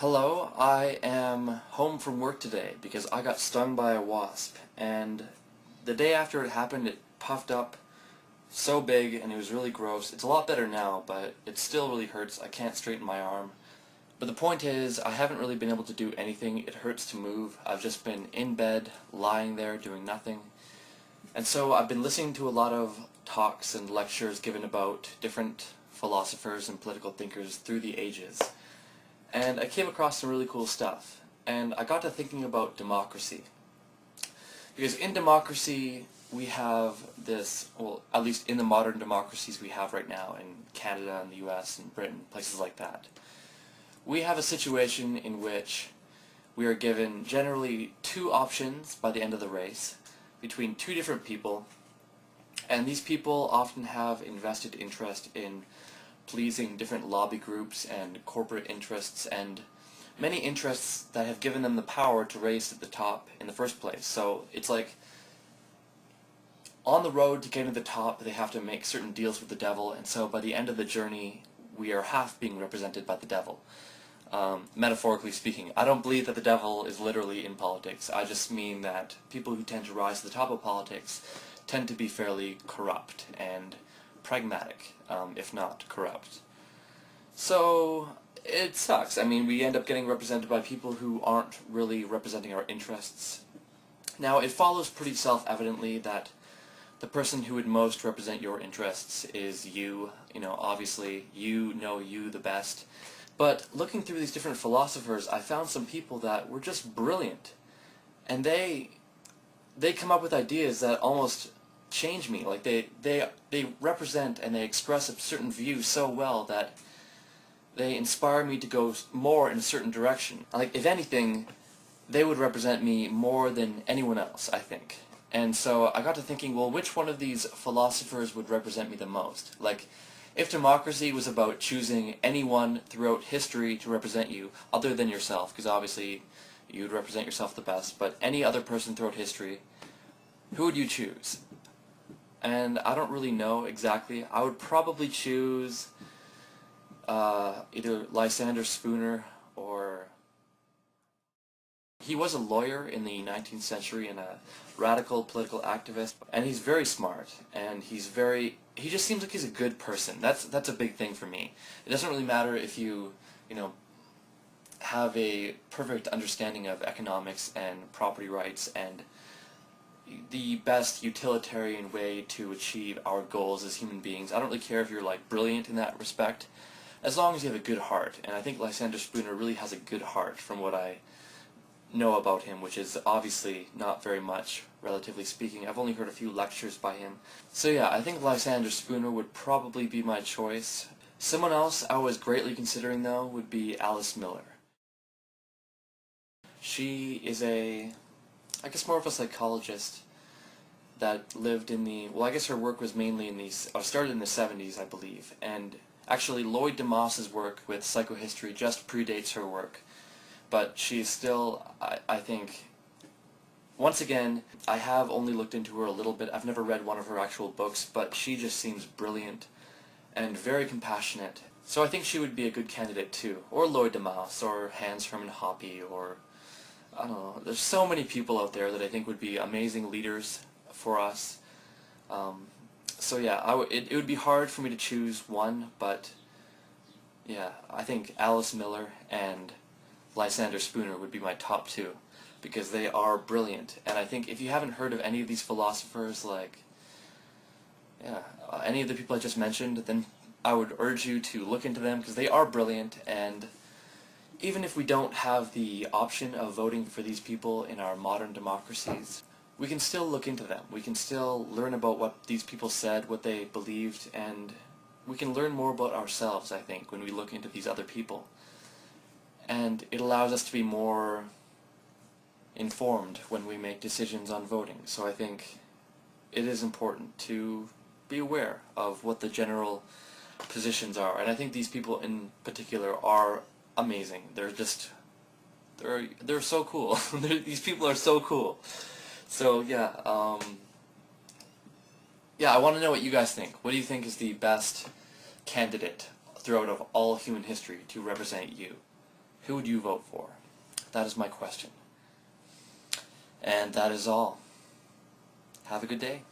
Hello, I am home from work today because I got stung by a wasp, and the day after it happened it puffed up so big and it was really gross. It's a lot better now, but it still really hurts. I can't straighten my arm. But the point is, I haven't really been able to do anything. It hurts to move. I've just been in bed, lying there, doing nothing. And so I've been listening to a lot of talks and lectures given about different philosophers and political thinkers through the ages. And I came across some really cool stuff. And I got to thinking about democracy. Because in democracy, we have this, well, at least in the modern democracies we have right now in Canada and the US and Britain, places like that, we have a situation in which we are given generally two options by the end of the race between two different people, and these people often have invested interest in pleasing different lobby groups and corporate interests and many interests that have given them the power to raise at the top in the first place. So it's like on the road to getting to the top they have to make certain deals with the devil, and so by the end of the journey we are half being represented by the devil. Metaphorically speaking. I don't believe that the devil is literally in politics. I just mean that people who tend to rise to the top of politics tend to be fairly corrupt and pragmatic, if not corrupt. So it sucks. I mean, we end up getting represented by people who aren't really representing our interests. Now, it follows pretty self-evidently that the person who would most represent your interests is you. You know, obviously, you know you the best. But looking through these different philosophers, I found some people that were just brilliant. And they come up with ideas that almost change me. Like they represent and they express a certain view so well that they inspire me to go more in a certain direction. Like, if anything, they would represent me more than anyone else, I think. And so I got to thinking, well, which one of these philosophers would represent me the most? Like, if democracy was about choosing anyone throughout history to represent you, other than yourself, because obviously you'd represent yourself the best, but any other person throughout history, who would you choose? And I don't really know exactly. I would probably choose either Lysander Spooner or... He was a lawyer in the 19th century and a radical political activist, and he's very smart, and he just seems like he's a good person. That's a big thing for me. It doesn't really matter if you have a perfect understanding of economics and property rights and the best utilitarian way to achieve our goals as human beings. I don't really care if you're like brilliant in that respect, as long as you have a good heart. And I think Lysander Spooner really has a good heart from what I know about him, which is obviously not very much, relatively speaking. I've only heard a few lectures by him. So yeah, I think Lysander Spooner would probably be my choice. Someone else I was greatly considering, though, would be Alice Miller. She is I guess more of a psychologist that lived in well, I guess her work was mainly started in the 70s, I believe, and actually Lloyd DeMause's work with psychohistory just predates her work. But she's still, I think, once again, I have only looked into her a little bit. I've never read one of her actual books, but she just seems brilliant and very compassionate. So I think she would be a good candidate too. Or Lloyd DeMause, or Hans-Hermann Hoppe, or, I don't know. There's so many people out there that I think would be amazing leaders for us. So yeah, it would be hard for me to choose one, but yeah, I think Alice Miller and Lysander Spooner would be my top two, because they are brilliant. And I think if you haven't heard of any of these philosophers, like, any of the people I just mentioned, then I would urge you to look into them, because they are brilliant. And even if we don't have the option of voting for these people in our modern democracies, we can still look into them. We can still learn about what these people said, what they believed, and we can learn more about ourselves, I think, when we look into these other people. And it allows us to be more informed when we make decisions on voting. So I think it is important to be aware of what the general positions are. And I think these people in particular are amazing. They're so cool. These people are so cool. So yeah, I want to know what you guys think. What do you think is the best candidate throughout of all human history to represent you? Who would you vote for? That is my question. And that is all. Have a good day.